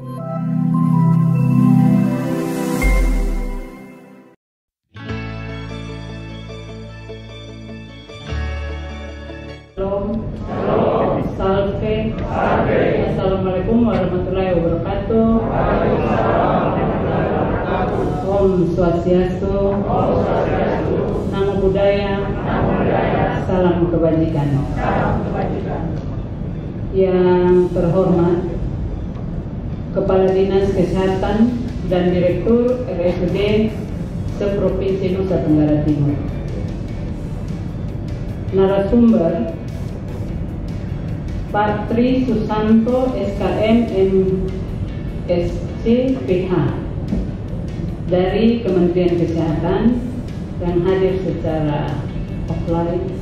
Salve. Assalamualaikum warahmatullahi wabarakatuh. Om Swastiastu. Namo Buddhaya. Salam kebajikan. Yang terhormat Kepala Dinas Kesehatan dan Direktur RSUD Seprovinsi Nusa Tenggara Timur. Narasumber Pak Tri Susanto SKM MSc PH dari Kementerian Kesehatan yang hadir secara offline.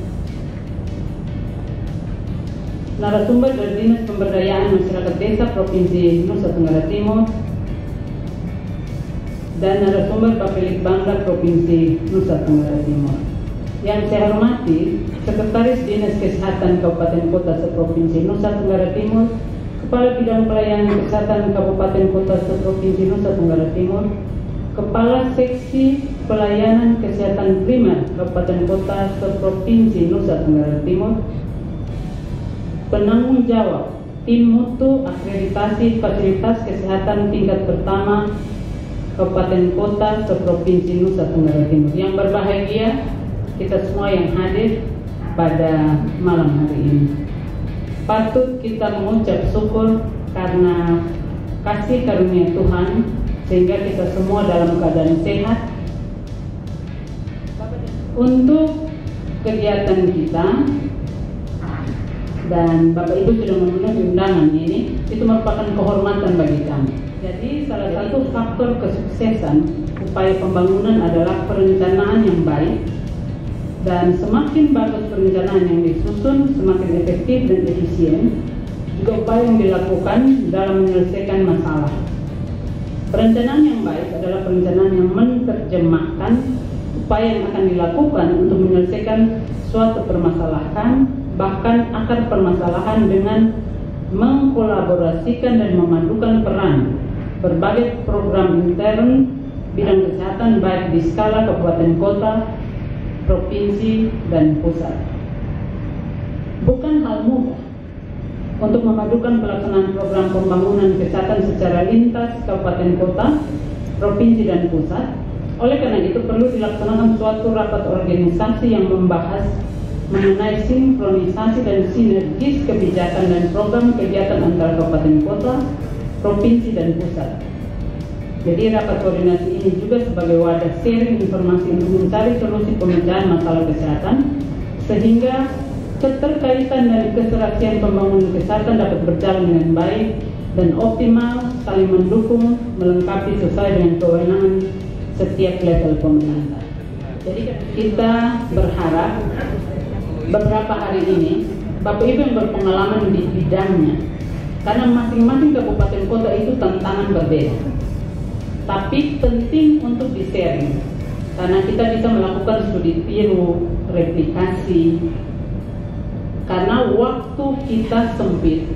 Narasumber dari Dinas Pemberdayaan Masyarakat Desa Provinsi Nusa Tenggara Timur dan narasumber Bapelitbangda Provinsi Nusa Tenggara Timur. Yang saya hormati Sekretaris Dinas Kesehatan Kabupaten Kota Seprovinsi Nusa Tenggara Timur, Kepala Bidang Pelayanan Kesehatan Kabupaten Kota Seprovinsi Nusa Tenggara Timur, Kepala Seksi Pelayanan Kesehatan Primer Kabupaten Kota Seprovinsi Nusa Tenggara Timur, penanggung jawab Tim Mutu Akreditasi Fasilitas Kesehatan Tingkat Pertama Kabupaten Kota Seprovinsi Nusa Tenggara Timur. Yang berbahagia kita semua yang hadir pada malam hari ini. Patut kita mengucap syukur karena kasih karunia Tuhan sehingga kita semua dalam keadaan sehat. Untuk kegiatan kita dan Bapak Ibu sudah memenuhi undangan ini, itu merupakan kehormatan bagi kami. Jadi salah satu faktor kesuksesan upaya pembangunan adalah perencanaan yang baik. Dan semakin bagus perencanaan yang disusun, semakin efektif dan efisien juga upaya yang dilakukan dalam menyelesaikan masalah. Perencanaan yang baik adalah perencanaan yang menerjemahkan upaya yang akan dilakukan untuk menyelesaikan suatu permasalahan, bahkan akar permasalahan dengan mengkolaborasikan dan memadukan peran berbagai program intern bidang kesehatan baik di skala kabupaten kota, provinsi, dan pusat. Bukan hal mudah untuk memadukan pelaksanaan program pembangunan kesehatan secara lintas kabupaten kota, provinsi, dan pusat. Oleh karena itu perlu dilaksanakan suatu rapat organisasi yang membahas mengenai sinkronisasi dan sinergis kebijakan dan program kegiatan antara kabupaten kota, provinsi, dan pusat. Jadi rapat koordinasi ini juga sebagai wadah sharing informasi untuk mencari solusi pemecahan masalah kesehatan sehingga keterkaitan dan keserasian pembangunan kesehatan dapat berjalan dengan baik dan optimal, saling mendukung, melengkapi sesuai dengan kewenangan setiap level pemerintah. Jadi kita berharap beberapa hari ini Bapak Ibu yang berpengalaman di bidangnya, karena masing-masing kabupaten kota itu tantangan berbeda. Tapi penting untuk di-sharing karena kita bisa melakukan studi tiru, replikasi. Karena waktu kita sempit,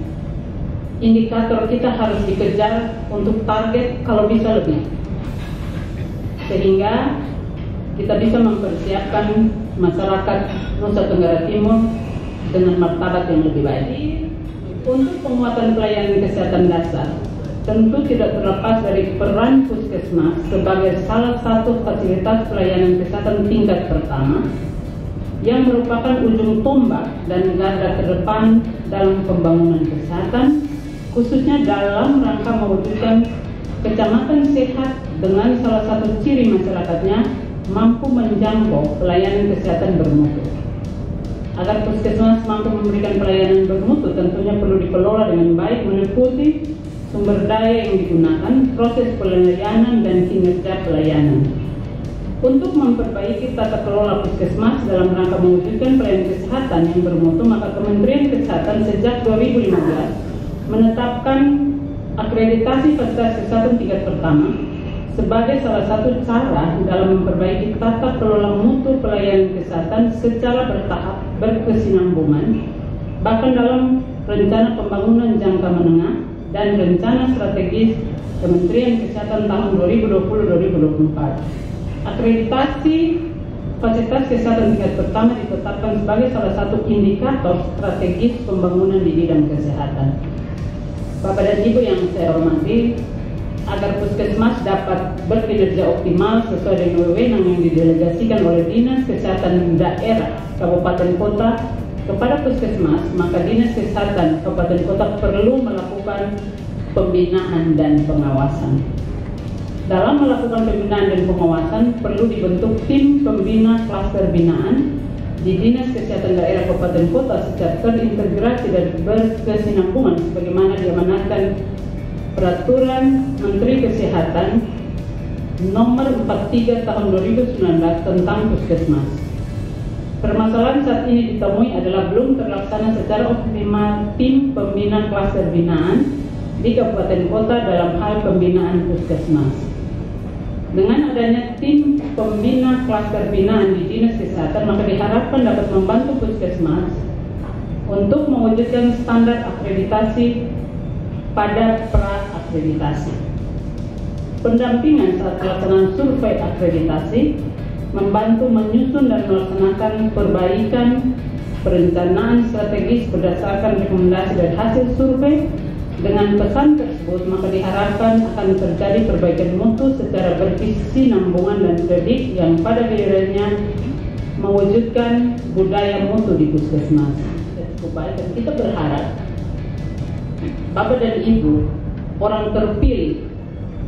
indikator kita harus dikejar untuk target kalau bisa lebih, sehingga kita bisa mempersiapkan masyarakat Nusa Tenggara Timur dengan martabat yang lebih baik. Untuk penguatan pelayanan kesehatan dasar, tentu tidak terlepas dari peran puskesmas sebagai salah satu fasilitas pelayanan kesehatan tingkat pertama yang merupakan ujung tombak dan garda terdepan dalam pembangunan kesehatan, khususnya dalam rangka mewujudkan kecamatan sehat dengan salah satu ciri masyarakatnya mampu menjangkau pelayanan kesehatan bermutu. Agar puskesmas mampu memberikan pelayanan bermutu, tentunya perlu dikelola dengan baik meliputi sumber daya yang digunakan, proses pelayanan, dan kinerja pelayanan. Untuk memperbaiki tata kelola puskesmas dalam rangka mewujudkan pelayanan kesehatan yang bermutu, maka Kementerian Kesehatan sejak 2015 menetapkan akreditasi fasilitas kesehatan tingkat pertama sebagai salah satu cara dalam memperbaiki tata kelola mutu pelayanan kesehatan secara bertahap, berkesinambungan, bahkan dalam rencana pembangunan jangka menengah dan Rencana Strategis Kementerian Kesehatan tahun 2020-2024. Akreditasi fasilitas kesehatan tingkat pertama ditetapkan sebagai salah satu indikator strategis pembangunan di bidang kesehatan. Bapak dan Ibu yang saya hormati, agar puskesmas dapat berkinerja optimal sesuai dengan wewenang yang didelegasikan oleh Dinas Kesehatan Daerah Kabupaten Kota kepada puskesmas, maka Dinas Kesehatan Kabupaten Kota perlu melakukan pembinaan dan pengawasan. Dalam melakukan pembinaan dan pengawasan, perlu dibentuk tim pembina klaster binaan di Dinas Kesehatan Daerah Kabupaten Kota secara terintegrasi dan berkesinambungan sebagaimana diamanatkan Peraturan Menteri Kesehatan Nomor 43 Tahun 2019 tentang Puskesmas. Permasalahan saat ini ditemui adalah belum terlaksana secara optimal tim pembina klaster binaan di Kabupaten Kota dalam hal pembinaan puskesmas. Dengan adanya tim pembina klaster binaan di Dinas Kesehatan, maka diharapkan dapat membantu puskesmas untuk mewujudkan standar akreditasi pada pra-akreditasi. Pendampingan saat pelaksanaan survei akreditasi, membantu menyusun dan melaksanakan perbaikan perencanaan strategis berdasarkan rekomendasi dan hasil survei. Dengan pesan tersebut, maka diharapkan akan terjadi perbaikan mutu secara berkesinambungan dan kredit yang pada gilirannya mewujudkan budaya mutu di puskesmas. Dan kita berharap Bapak dan Ibu, orang terpilih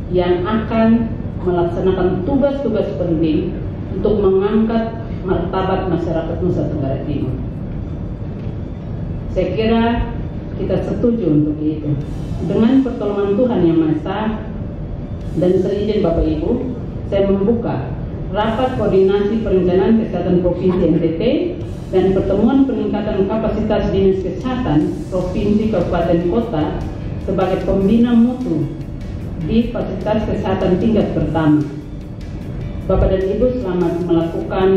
yang akan melaksanakan tugas-tugas penting untuk mengangkat martabat masyarakat Nusa Tenggara Timur. Saya kira kita setuju untuk itu. Dengan pertolongan Tuhan Yang Maha Esa dan seizin Bapak Ibu, saya membuka rapat koordinasi perencanaan kesehatan Provinsi NTT dan pertemuan peningkatan kapasitas Dinas Kesehatan Provinsi Kabupaten Kota sebagai pembina mutu di fasilitas kesehatan tingkat pertama. Bapak dan Ibu, selamat melakukan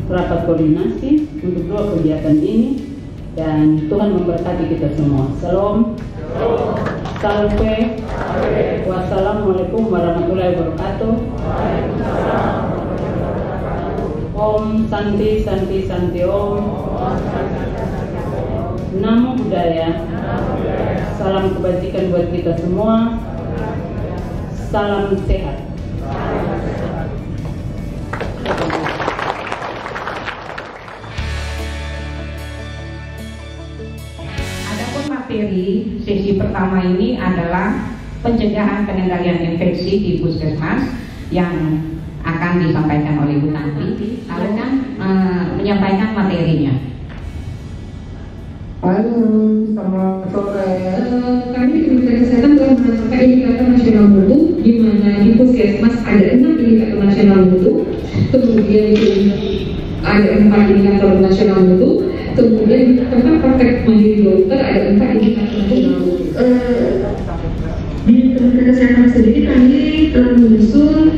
rapat koordinasi untuk dua kegiatan ini dan Tuhan memberkati kita semua. Salam, salve, wassalamualaikum warahmatullahi wabarakatuh. Om Santi Santi Santi Om. Namo Buddhaya. Salam kebajikan buat kita semua. Salam sehat. Adapun materi sesi pertama ini adalah pencegahan pengendalian infeksi di puskesmas yang akan disampaikan oleh Bu Tanti. Lalu kan menyampaikan materinya. Halo, selamat sore. Kami di Kementerian Kesehatan telah menetapkan indikator nasional mutu, di mana di puskesmas ada 6 indikator nasional mutu, kemudian ada 4 indikator nasional mutu, kemudian di tempat praktek mandiri dokter ada 4 indikator nasional mutu. Di Kementerian Kesehatan sendiri kami telah menyusun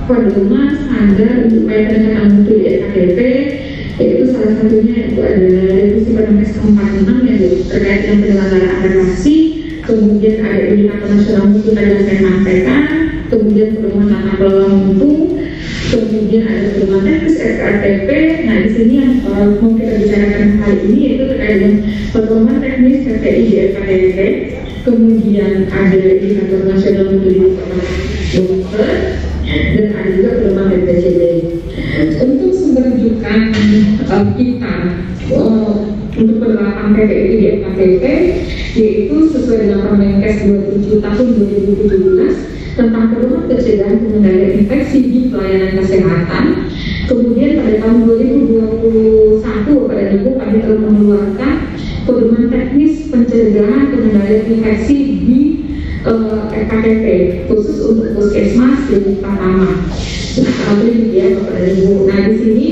pedoman standar untuk penelitian mutu di SKDP, yaitu salah satunya itu adalah revisi Permenkes 46 yang terkait dengan penyelenggaraan reklamasi, kemudian ada indikator nasional mutu tadi yang saya sampaikan, kemudian pedoman tata kelola mutu, kemudian ada pedoman teknis SKDP. Nah, di sini yang mau kita bicarakan kali ini yaitu terkait dengan pedoman teknis KPI di SKDP, kemudian ada indikator nasional mutu di dokter, dan ada juga pedoman BPJS. Untuk sumber rujukan kita untuk penerapan PPI di SKDP yaitu sesuai dengan Permenkes 27 tahun 2017 tentang pedoman pencegahan pengendalian infeksi di pelayanan kesehatan. Kemudian pada tahun 2021 pada Ibu kami telah mengeluarkan pedoman teknis pencegahan pengendalian infeksi di SKDP khusus untuk puskesmas tingkat pertama. Nah, ini ya Bapak dan Ibu. Nah, di sini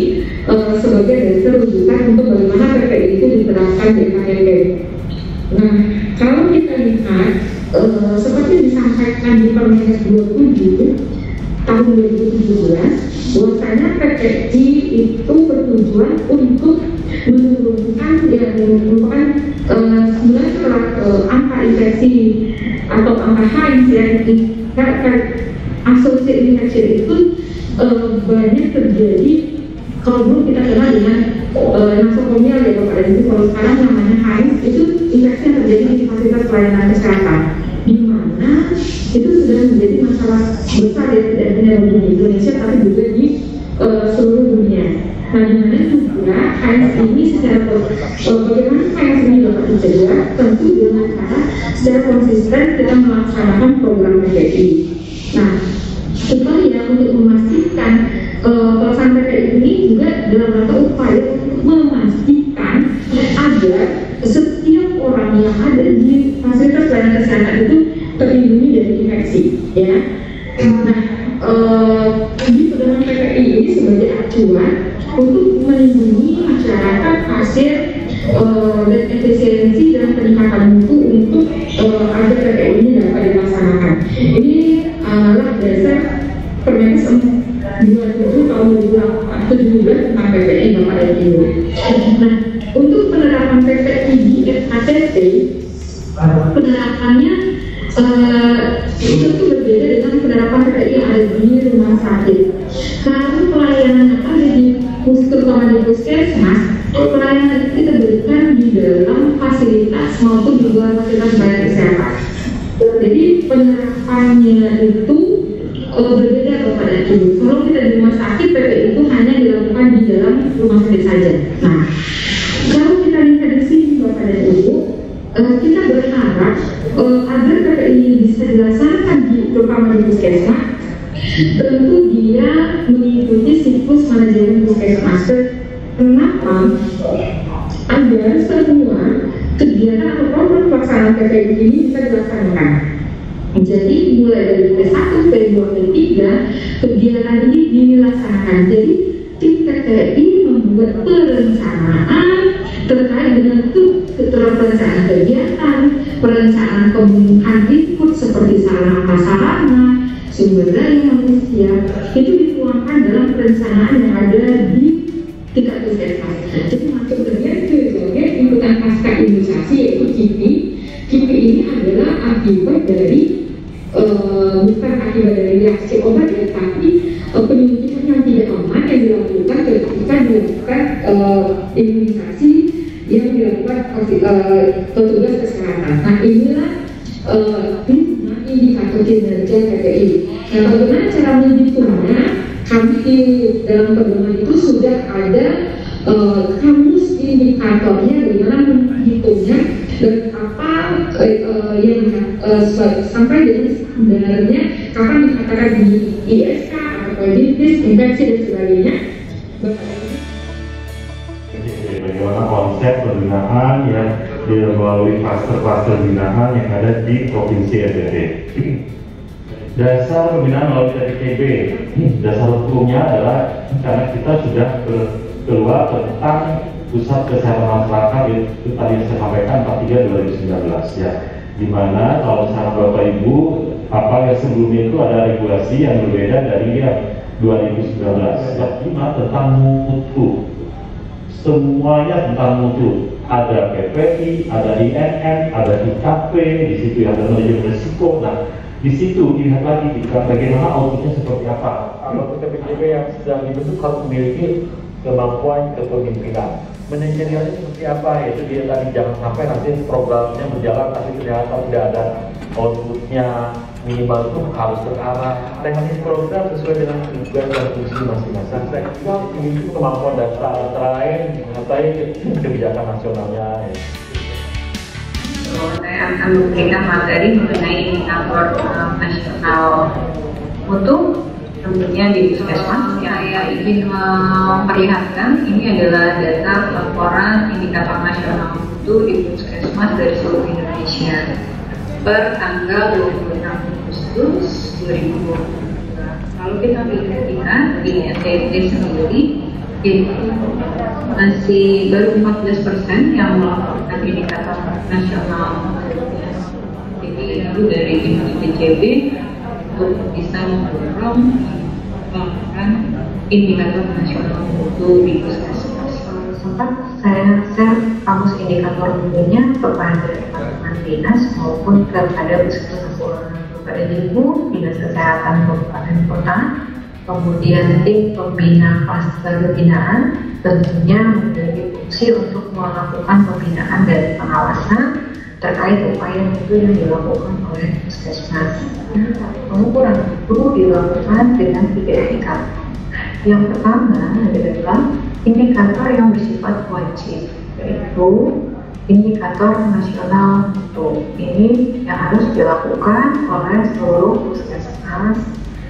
sebagai dasar rujukan untuk bagaimana PPI itu diterapkan di SKDP. Nah, kalau kita lihat seperti disampaikan di Permenkes 27 tahun 2017, bahwasanya PPI itu bertujuan untuk menurunkan yang merupakan sebenarnya setelah angka infeksi atau angka HINS yang associated infection itu banyak terjadi kalau dulu kita kenal dengan nosokomial ya Bapak dan Ibu. Kalau sekarang namanya HINS itu infeksi yang terjadi di fasilitas pelayanan kesehatan, di mana itu sudah menjadi masalah besar ya, tidak hanya di Indonesia tapi juga di seluruh dunia. Nah, di mana juga HINS ini secara bagaimana HINS ini dapat dicegah? Tentu dengan cara secara konsisten kita melaksanakan program PPI. Nah, supaya untuk memastikan pelaksanaan PPI ini juga dalam rangka upaya untuk memastikan agar setiap orang yang ada di fasilitas pelayanan kesehatan itu terlindungi dari infeksi, ya. Nah, di pedoman PPI ini sebagai acuan untuk melindungi masyarakat, pasien, dan efisiensi dan peningkatan mutu untuk agar PPI ini dapat dilaksanakan. Ini adalah dasar Permenkes 27 tahun 2017 tentang PPI Bapak dan Ibu. Nah, untuk penerapan PPI di FKTP, penerapannya itu berbeda dengan penerapan PPI yang ada di rumah sakit. Karena pelayanan yang ada di terutama di puskesmas, pelayanan itu kita berikan di dalam fasilitas maupun di luar fasilitas pelayanan kesehatan. Jadi penerapannya itu berbeda Bapak dan Ibu. Kalau kita di rumah sakit, PPI itu hanya dilakukan di dalam rumah sakit saja. Nah, kalau kita lihat di sini Bapak dan Ibu, kita berharap agar PPI ini bisa dilaksanakan terutama di puskesmas. Tentu dia mengikuti siklus manajemen puskesmas. Kenapa? Agar semua kegiatan atau program pelaksanaan PPI ini bisa dilaksanakan. Jadi mulai dari P1, P2, P3 kegiatan ini dilaksanakan. Jadi tim PPI membuat perencanaan terkait dengan perencanaan kegiatan, perencanaan pembunuhan input seperti sarana, sumber daya manusia, itu dituangkan dalam perencanaan yang ada di tingkat puskesmas. Jadi masuk bagian sebagai inputan pasca imunisasi yaitu KIPI. KIPI ini adalah akibat dari bukan akibat dari reaksi obat ya, tapi penyuntikan yang tidak aman yang dilakukan ketika dilakukan imunisasi yang dilakukan petugas kesehatan. Nah, inilah indikator kinerja PPI. Nah, bagaimana cara menghitungnya? Kami di dalam pedoman itu sudah ada kamus indikatornya, bagaimana menghitungnya dan apa yang sampai dengan standarnya kapan dikatakan di ISK atau diabetes, infeksi dan sebagainya. Bagaimana konsep pembinaan yang melalui klaster-klaster pembinaan yang ada di Provinsi NTT. Dasar pembinaan melalui TPB, dasar hukumnya adalah karena kita sudah keluar tentang Pusat Kesehatan Masyarakat itu tadi saya sampaikan 43 2019 ya. Dimana kalau misalnya Bapak Ibu apa yang sebelumnya itu ada regulasi yang berbeda dari yang 2019 yang 5 tentang mutu. Semuanya tentang mutu. Ada PPI, ada INN, ada IKP, di situ ada manajemen risiko. Nah, di situ dilihat lagi bagaimana auditnya seperti apa. Kalau PPDB yang sedang dibentuk harus memiliki kemampuan kepemimpinan. Manajerialnya seperti apa? Yaitu dia tadi jangan sampai nanti programnya berjalan tapi ternyata tidak ada outputnya, minimal itu harus terarah. Teknis program sesuai dengan tujuan dan fungsi masing-masing. Saya kira ini kemampuan dasar antara lain mengatai kebijakan nasionalnya. Saya akan memberikan materi mengenai indikator nasional mutu tentunya di puskesmas. Saya ingin memperlihatkan ini adalah data laporan indikator nasional mutu di puskesmas dari seluruh Indonesia per tanggal 26 Agustus 2022. Lalu kita perhatikan di NTT sendiri itu masih baru 14% yang melaporkan indikator nasional. Jadi itu dari IPCB untuk bisa mendorong melakukan indikator nasional mutu di puskesmas. Sempat saya share kamus indikator mutunya kepada teman-teman dinas maupun kepada puskesmas kepada Ibu Dinas Kesehatan Kabupaten Kota, kemudian tim pembina klaster binaan tentunya memiliki fungsi untuk melakukan pembinaan dan pengawasan terkait upaya mutu yang dilakukan oleh puskesmas. Pengukuran itu dilakukan dengan 3 indikator. Yang pertama adalah indikator yang bersifat wajib, yaitu indikator nasional mutu. Ini yang harus dilakukan oleh seluruh puskesmas.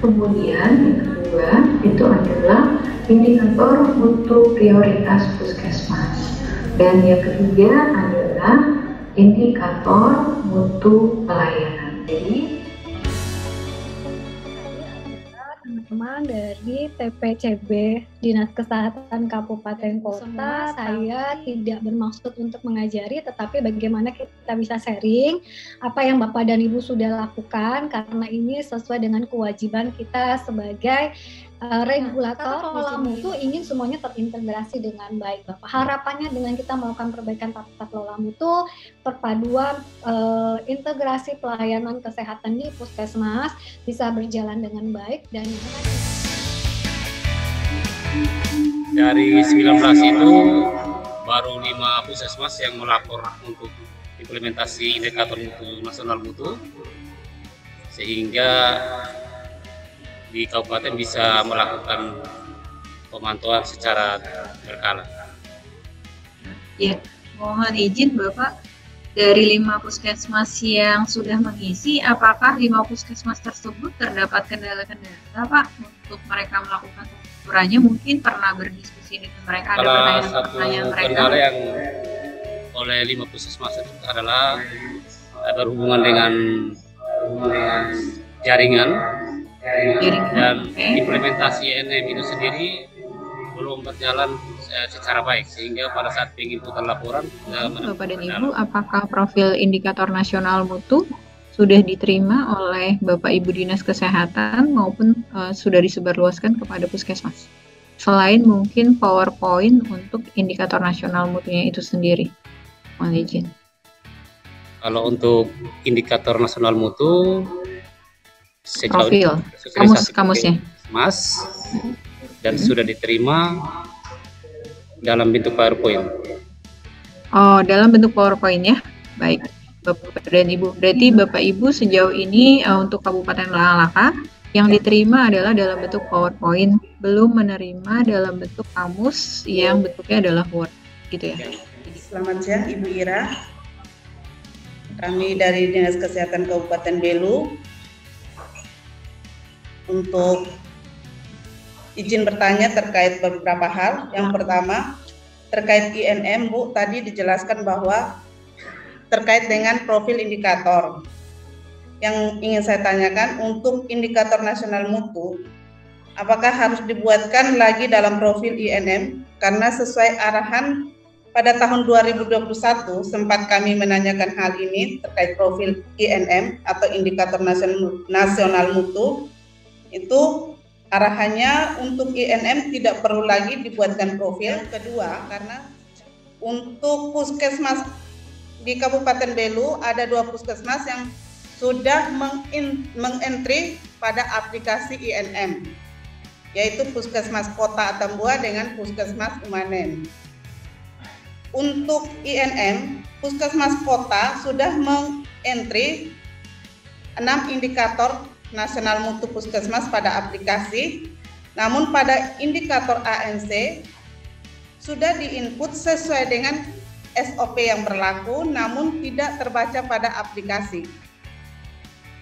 Kemudian yang kedua itu adalah indikator mutu prioritas puskesmas. Dan yang ketiga adalah indikator mutu pelayanan. Jadi teman-teman dari TPCB Dinas Kesehatan Kabupaten Kota, saya tidak bermaksud untuk mengajari, tetapi bagaimana kita bisa sharing apa yang Bapak dan Ibu sudah lakukan, karena ini sesuai dengan kewajiban kita sebagai regulator pengelola mutu, ingin semuanya terintegrasi dengan baik. Bapak, harapannya dengan kita melakukan perbaikan tata kelola mutu, perpaduan integrasi pelayanan kesehatan di puskesmas bisa berjalan dengan baik. Dan dari 19 itu baru 5 puskesmas yang melapor untuk implementasi indikator mutu nasional mutu, sehingga di kabupaten bisa melakukan pemantauan secara berkala. Ya, mohon izin Bapak, dari 5 puskesmas yang sudah mengisi, apakah 5 puskesmas tersebut terdapat kendala-kendala Pak untuk mereka melakukan pengukurannya? Mungkin pernah berdiskusi dengan mereka, ada pertanyaan-pertanyaan mereka. Kendala yang oleh 5 puskesmas itu adalah berhubungan dengan jaringan. Dan implementasi INM itu sendiri belum berjalan secara baik, sehingga pada saat penginputan laporan Bapak dan Ibu, apakah profil indikator nasional mutu sudah diterima oleh Bapak Ibu Dinas Kesehatan maupun sudah disebarluaskan kepada puskesmas? Selain mungkin PowerPoint untuk indikator nasional mutunya itu sendiri. Mohon izin. Kalau untuk indikator nasional mutu, profil kamusnya Mas dan sudah diterima dalam bentuk PowerPoint. Oh, dalam bentuk PowerPoint ya. Baik, Bapak dan Ibu. Berarti Bapak Ibu sejauh ini untuk Kabupaten Laka yang diterima adalah dalam bentuk PowerPoint, belum menerima dalam bentuk kamus yang bentuknya adalah Word, gitu ya. Selamat siang Ibu Ira. Kami dari Dinas Kesehatan Kabupaten Belu untuk izin bertanya terkait beberapa hal. Yang pertama, terkait INM, Bu, tadi dijelaskan bahwa terkait dengan profil indikator. Yang ingin saya tanyakan, untuk indikator nasional mutu, apakah harus dibuatkan lagi dalam profil INM? Karena sesuai arahan pada tahun 2021, sempat kami menanyakan hal ini terkait profil INM atau indikator nasional mutu. Itu arahannya untuk INM tidak perlu lagi dibuatkan profil. Kedua, karena untuk puskesmas di Kabupaten Belu ada 2 puskesmas yang sudah mengentry pada aplikasi INM, yaitu Puskesmas Kota Atambua dengan Puskesmas Umanen. Untuk INM, Puskesmas Kota sudah mengentry 6 indikator nasional mutu puskesmas pada aplikasi, namun pada indikator ANC sudah diinput sesuai dengan SOP yang berlaku, namun tidak terbaca pada aplikasi.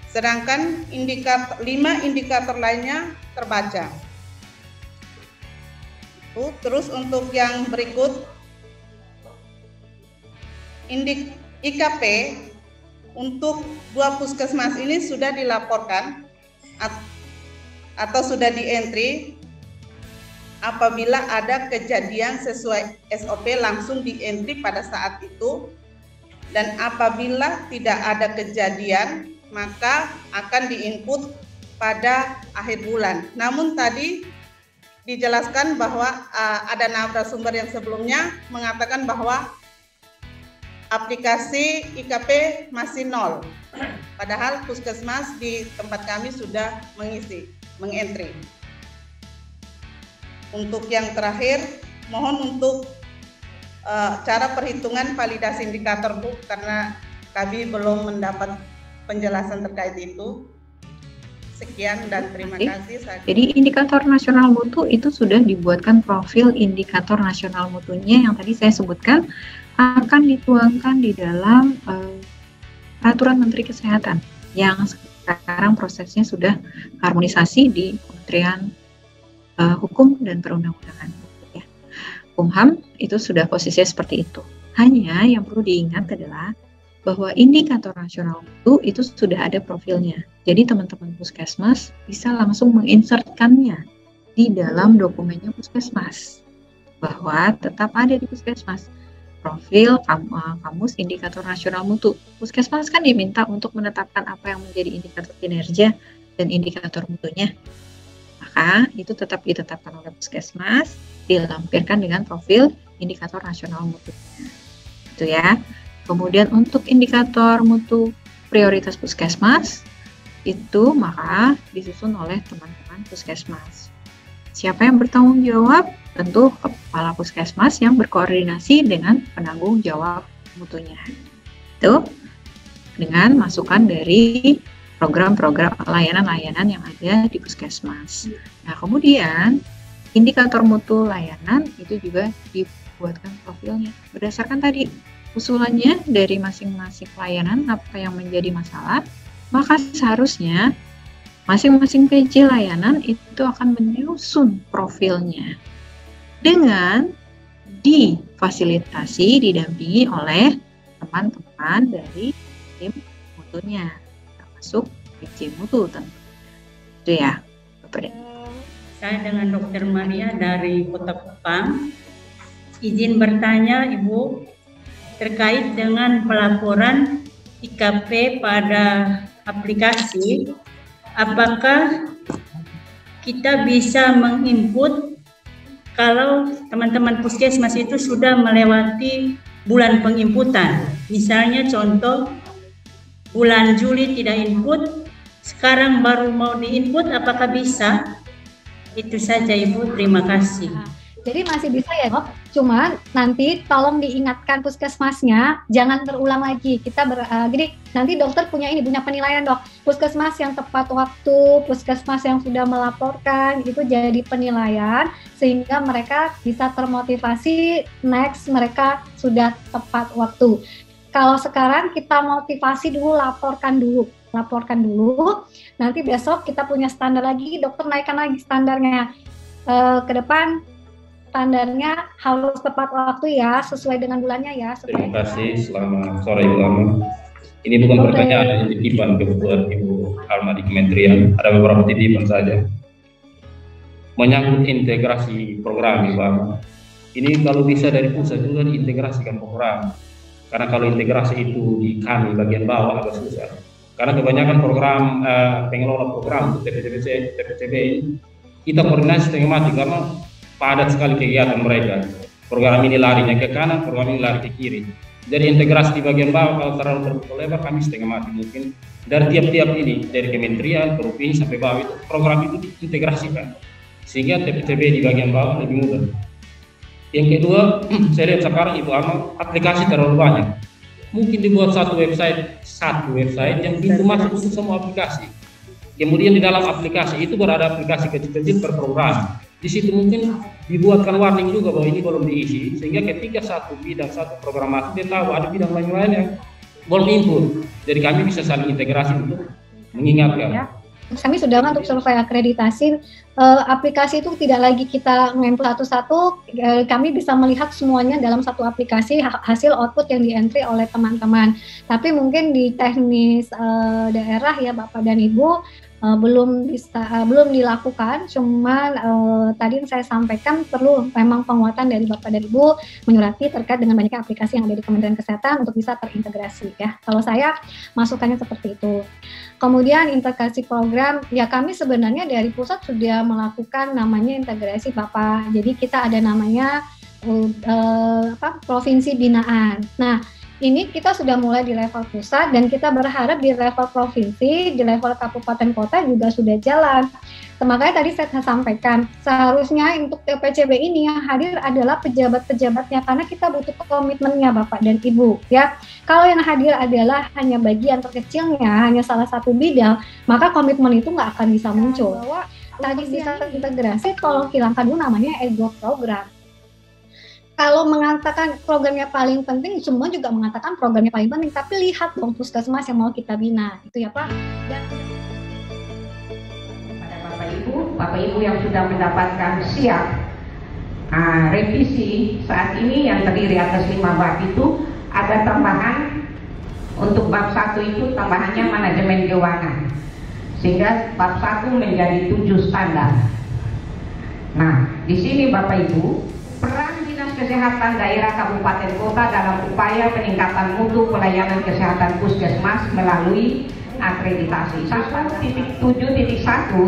Sedangkan 5 indikator lainnya terbaca. Terus untuk yang berikut, IKP untuk 2 puskesmas ini sudah dilaporkan atau sudah di-entry. Apabila ada kejadian sesuai SOP langsung di-entry pada saat itu, dan apabila tidak ada kejadian maka akan di-input pada akhir bulan. Namun tadi dijelaskan bahwa ada narasumber yang sebelumnya mengatakan bahwa aplikasi IKP masih 0. Padahal puskesmas di tempat kami sudah mengentry. Untuk yang terakhir, mohon untuk cara perhitungan validasi indikator, Bu, karena kami belum mendapat penjelasan terkait itu. Sekian dan terima kasih. Jadi indikator nasional mutu itu sudah dibuatkan profil indikator nasional mutunya yang tadi saya sebutkan, akan dituangkan di dalam peraturan Menteri Kesehatan yang sekarang prosesnya sudah harmonisasi di Kementerian Hukum dan Perundang-undangan. Ya. Kumham itu sudah posisinya seperti itu. Hanya yang perlu diingat adalah bahwa indikator nasional mutu itu sudah ada profilnya. Jadi teman-teman puskesmas bisa langsung menginsertkannya di dalam dokumennya puskesmas. Bahwa tetap ada di puskesmas profil kamus indikator nasional mutu. Puskesmas kan diminta untuk menetapkan apa yang menjadi indikator kinerja dan indikator mutunya. Maka itu tetap ditetapkan oleh puskesmas, dilampirkan dengan profil indikator nasional mutu. Itu ya. Kemudian untuk indikator mutu prioritas puskesmas itu maka disusun oleh teman-teman puskesmas. Siapa yang bertanggung jawab? Tentu kepala puskesmas yang berkoordinasi dengan penanggung jawab mutunya. Itu dengan masukan dari program-program layanan-layanan yang ada di puskesmas. Nah, kemudian indikator mutu layanan itu juga dibuatkan profilnya berdasarkan tadi usulannya dari masing-masing layanan apa yang menjadi masalah, maka seharusnya masing-masing PJ layanan itu akan menyusun profilnya dengan difasilitasi, didampingi oleh teman-teman dari tim mutunya, termasuk PJ mutu tentu. Itu ya, Bapak. Saya dengan Dr. Maria dari Kota Kupang. Izin bertanya, Ibu, terkait dengan pelaporan IKP pada aplikasi, apakah kita bisa menginput kalau teman-teman puskesmas itu sudah melewati bulan penginputan? Misalnya contoh, bulan Juli tidak input, sekarang baru mau diinput, apakah bisa? Itu saja Ibu, terima kasih. Jadi masih bisa ya dok, cuman nanti tolong diingatkan puskesmasnya jangan terulang lagi. Jadi nanti dokter punya penilaian dok, puskesmas yang tepat waktu, puskesmas yang sudah melaporkan itu jadi penilaian sehingga mereka bisa termotivasi next mereka sudah tepat waktu. Kalau sekarang kita motivasi dulu, laporkan dulu, nanti besok kita punya standar lagi, dokter naikkan lagi standarnya ke depan. Standarnya harus tepat waktu ya, sesuai dengan bulannya ya. Terima kasih, selamat sore Ibu Alma. Ini bukan pertanyaan titipan kebetulan Ibu Alma di Kementerian, ada beberapa titipan saja. Menyangkut integrasi program Ibu Alma. Ini kalau bisa dari pusat juga diintegrasikan program. Karena kalau integrasi itu di kami bagian bawah agak susah. Karena kebanyakan program pengelola program untuk TPCB kita koordinasi setengah mati karena padat sekali kegiatan mereka. Program ini larinya ke kanan, program ini lari ke kiri. Jadi integrasi di bagian bawah kalau terlalu terbuka lebar kami setengah mati. Mungkin dari tiap-tiap ini, dari kementerian, provinsi sampai bawah itu program itu diintegrasikan sehingga TPTB di bagian bawah lebih mudah. Yang kedua, saya lihat sekarang Ibu Alma aplikasi terlalu banyak. Mungkin dibuat satu website yang pintu masuk untuk semua aplikasi. Kemudian di dalam aplikasi itu berada aplikasi kecil-kecil per program. Di situ mungkin dibuatkan warning juga bahwa ini belum diisi, sehingga ketika satu bidang, satu program masuk, dia tahu ada bidang lain yang belum input. Jadi kami bisa saling integrasi untuk mengingatkan. Ya. Kami sudah untuk survei akreditasi, aplikasi itu tidak lagi kita nge-input satu-satu, kami bisa melihat semuanya dalam satu aplikasi, hasil output yang di-entry oleh teman-teman. Tapi mungkin di teknis daerah ya Bapak dan Ibu, belum dilakukan, cuman tadi yang saya sampaikan perlu memang penguatan dari Bapak dan Ibu menyurati terkait dengan banyaknya aplikasi yang ada di Kementerian Kesehatan untuk bisa terintegrasi ya. Kalau saya masukannya seperti itu. Kemudian integrasi program, ya kami sebenarnya dari pusat sudah melakukan namanya integrasi Bapak. Jadi kita ada namanya provinsi binaan. Nah, ini kita sudah mulai di level pusat dan kita berharap di level provinsi, di level kabupaten kota juga sudah jalan. Makanya tadi saya sampaikan, seharusnya untuk TPCB ini yang hadir adalah pejabat-pejabatnya karena kita butuh komitmennya Bapak dan Ibu ya. Kalau yang hadir adalah hanya bagian terkecilnya, hanya salah satu bidang, maka komitmen itu nggak akan bisa muncul. Bahwa tadi bisa integrasi, tolong hilangkan dulu namanya ego program. Kalau mengatakan programnya paling penting, semua juga mengatakan programnya paling penting, tapi lihat dong puskesmas yang mau kita bina, itu ya Pak. Dan Bapak Ibu yang sudah mendapatkan siap revisi saat ini yang terdiri atas 5 bab itu ada tambahan untuk bab 1 itu tambahannya manajemen keuangan sehingga bab 1 menjadi 7 standar. Nah, di sini Bapak Ibu, peran Dinas Kesehatan Daerah Kabupaten Kota dalam upaya peningkatan mutu pelayanan kesehatan puskesmas melalui akreditasi. 1.7.1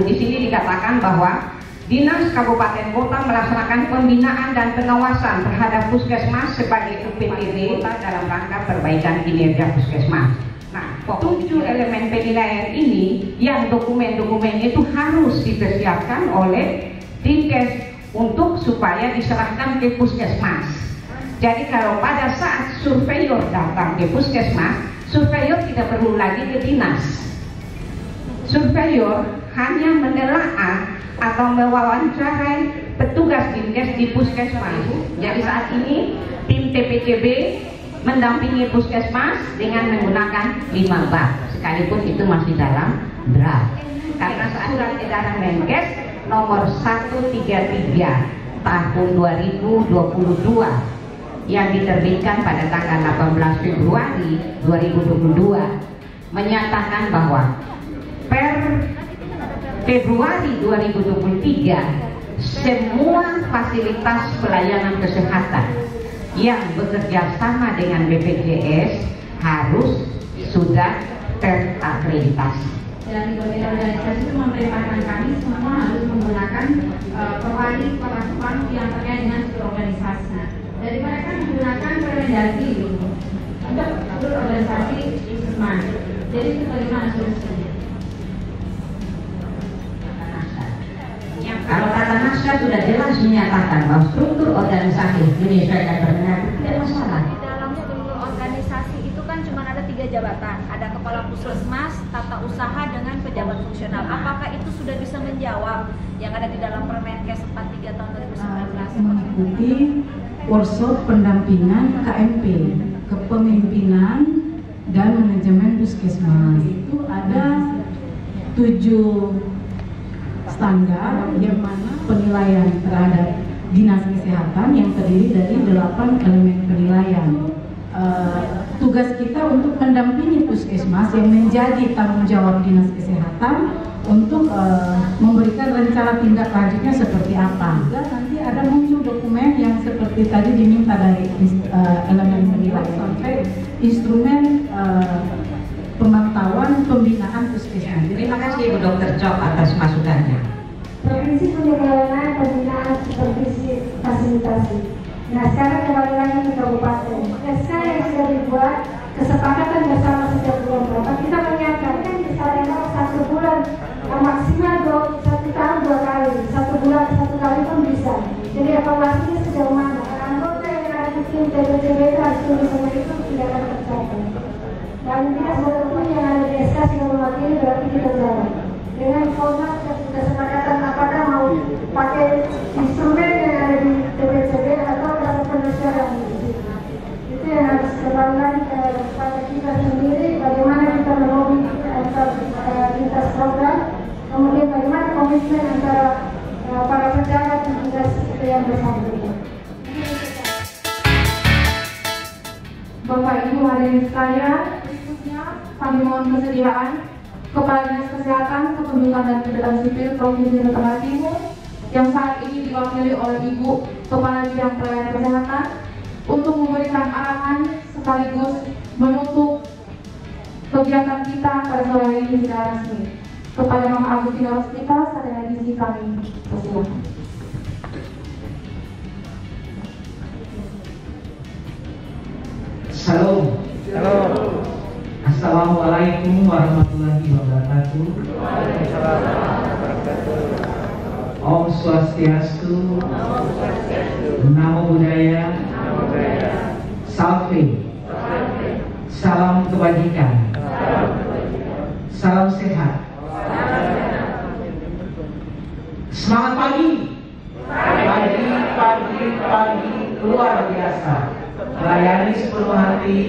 di sini dikatakan bahwa Dinas Kabupaten Kota melaksanakan pembinaan dan pengawasan terhadap puskesmas sebagai UPTD dalam rangka perbaikan kinerja puskesmas. Nah, 7 elemen penilaian ini yang dokumen-dokumen itu harus dipersiapkan oleh Dinkes untuk supaya diserahkan ke puskesmas. Jadi kalau pada saat surveyor datang ke puskesmas, surveyor tidak perlu lagi ke dinas. Surveyor hanya menelaah atau mewawancarai petugas Dinkes di puskesmas. Jadi saat ini tim TPCB mendampingi puskesmas dengan menggunakan 5 bab, sekalipun itu masih dalam draft. Karena surat edaran Menkes nomor 133 tahun 2022 yang diterbitkan pada tanggal 18 Februari 2022 menyatakan bahwa per Februari 2023 semua fasilitas pelayanan kesehatan yang bekerja sama dengan BPJS harus sudah terakreditasi. Dan organisasi itu memerintahkan kami semua harus menggunakan peraturan yang terkait dengan organisasi. Dari mereka menggunakan Permendagri untuk organisasi puskesmas. Jadi itu bagaimana solusinya? Kalau kata naskah sudah jelas menyatakan bahwa struktur organisasi menyesuaikan Permendagri tidak masalah. Di dalam struktur organisasi itu kan cuma ada 3 jabatan, ada kepala puskesmas, tata usaha dengan pejabat fungsional. Apakah itu sudah bisa menjawab yang ada di dalam Permenkes 43 tahun 2019? Mengikuti workshop pendampingan KMP, kepemimpinan dan manajemen puskesmas. Itu ada 7 standar yang mana penilaian terhadap dinas kesehatan yang terdiri dari 8 elemen penilaian. Tugas kita untuk mendampingi puskesmas yang menjadi tanggung jawab dinas kesehatan untuk memberikan rencana tindak lanjutnya seperti apa. Juga nanti ada muncul dokumen yang seperti tadi diminta dari elemen penilaian sampai instrumen pemantauan pembinaan puskesmas. Terima kasih Ibu Dr. Cok atas masukannya. Provinsi punya kewenangan pembinaan supervisi fasilitasi. Nah sekarang kembali lagi ke kabupaten. SK yang sudah dibuat kesepakatan bersama sejak bulan berapa kita menyiapkan kan bisa lewat 1 bulan maksimal 1 tahun 2 kali, 1 bulan 1 kali pun bisa. Jadi evaluasinya sejauh mana? Anggota yang ada di tim TPCB itu harus sama itu tidak akan tercapai. Dan tidak seluruhnya yang ada di SK sudah mewakili berarti kita jalan. Dengan format kesepakatan apakah mau pakai instrumen yang ada di TPCB atau ada penyesuaian itu yang harus kembali lagi kepada kita sendiri bagaimana kita melobi lintas program, kemudian bagaimana komitmen antara para pejabat dan tugas yang bersangkutan. Bapak Ibu hadirin sekalian, berikutnya kami mohon kesediaan Kepala Dinas Kesehatan, Kependudukan dan Catatan Sipil Provinsi Nusa Tenggara Timur yang saat ini diwakili oleh Ibu Kepala Bidang Pelayanan Kesehatan untuk memberikan arahan sekaligus menutup kegiatan kita pada sore ini. secara resmi. Kepada Mama Agustina Hospital, sarjana gizi kami persilakan. Shalom. Assalamualaikum warahmatullahi wabarakatuh. Om Swastiastu. Namo Buddhaya. Salve. Salam kebajikan. Salam sehat. Semangat pagi. Pagi luar biasa. Melayani sepenuh hati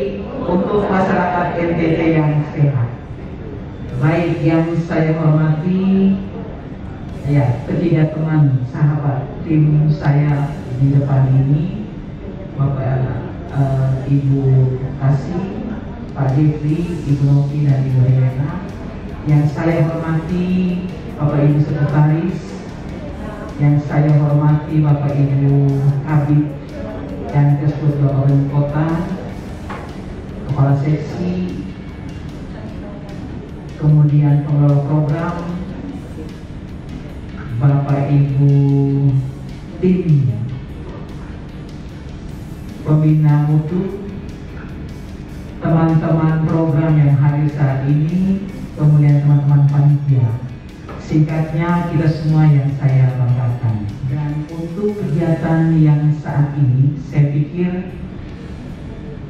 untuk masyarakat NTT yang sehat. Baik yang saya hormati, ya, ketiga teman sahabat tim saya di depan ini, Bapak Ibu Kasih, Pak Jeffrey, Ibu Novi dan Ibu Helena. Yang saya hormati Bapak Ibu Sekretaris, yang saya hormati Bapak Ibu Kabid dan Kesbud Kabupaten Kota, Kepala Seksi, kemudian pengelola program, Bapak Ibu tim pembina mutu, teman-teman program yang hadir saat ini, kemudian teman-teman panitia. Singkatnya, kita semua yang saya banggakan. Dan untuk kegiatan yang saat ini, saya pikir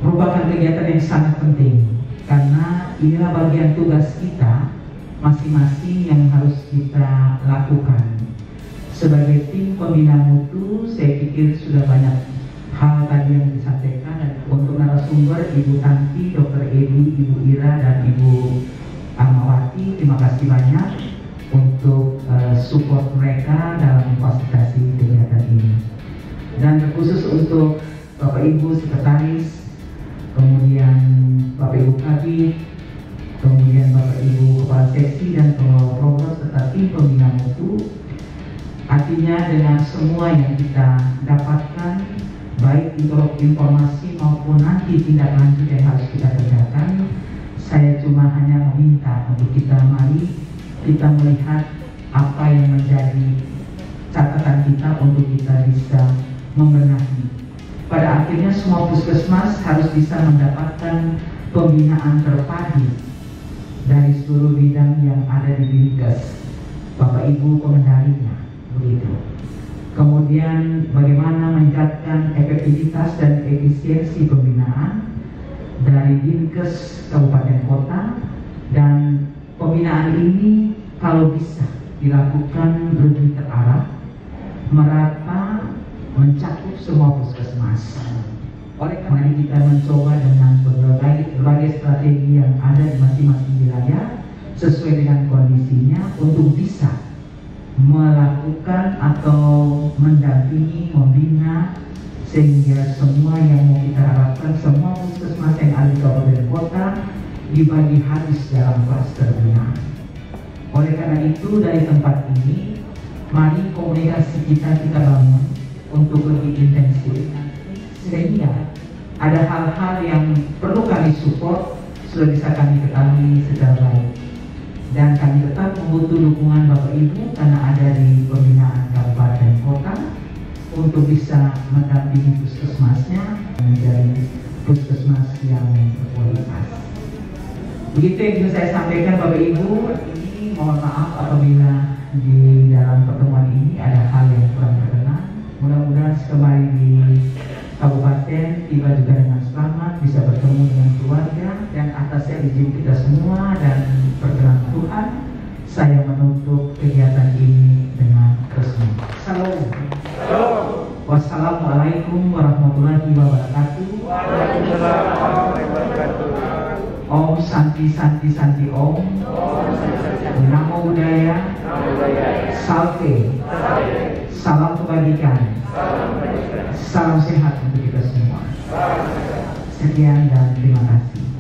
merupakan kegiatan yang sangat penting, karena inilah bagian tugas kita masing-masing yang harus kita lakukan. Sebagai tim pembina mutu, saya pikir sudah banyak hal tadi yang disampaikan. Dan untuk narasumber, Ibu Tanti, Dr. Edi, Ibu Ira, dan Ibu Amawati, terima kasih banyak untuk support mereka dalam fasilitasi kegiatan ini. Dan khusus untuk Bapak Ibu Sekretaris, kemudian Bapak Ibu Kabid, kemudian Bapak Ibu Kepala Seksi dan pengelola program serta tim pembina mutu. Artinya dengan semua yang kita dapatkan, baik informasi maupun nanti tindak lanjut yang harus kita kerjakan, saya cuma hanya meminta untuk kita mari kita melihat apa yang menjadi catatan kita untuk kita bisa membenahi. Pada akhirnya semua puskesmas harus bisa mendapatkan pembinaan terpadu dari seluruh bidang yang ada di Dinkes, Bapak Ibu pengendalinya, begitu. Kemudian bagaimana meningkatkan efektivitas dan efisiensi pembinaan dari Dinkes Kabupaten Kota, dan pembinaan ini kalau bisa dilakukan lebih terarah, merata, mencakup semua puskesmas. Oleh karena itu kita mencoba dengan berbagai strategi yang ada di masing-masing wilayah sesuai dengan kondisinya untuk bisa melakukan atau mendampingi, membina, sehingga semua yang mau kita harapkan, semua puskesmas yang ada di Kabupaten Kota dibagi habis dalam klaster binaan. Oleh karena itu, dari tempat ini, mari komunikasi kita bangun untuk lebih intensif, sehingga ada hal-hal yang perlu kami support sudah bisa kami ketahui secara baik. Dan kami tetap membutuh dukungan Bapak Ibu karena ada di pembinaan Kabupaten Kota untuk bisa mendampingi puskesmasnya menjadi puskesmas yang berkualitas. Begitu yang bisa saya sampaikan Bapak Ibu. Ini mohon maaf apabila di dalam pertemuan ini ada hal yang kurang berkenan. Mudah-mudahan kembali di Kabupaten tiba juga dengan selamat, bisa bertemu dengan keluarga, dan atasnya izin kita semua dan perkenan Tuhan, saya menutup kegiatan ini dengan resmi. Salam. Wassalamualaikum warahmatullahi wabarakatuh. Om Santi Santi Santi Om. Namo Buddhaya. Salve. Salam kebajikan. Salam sehat untuk kita semua. Sekian dan terima kasih.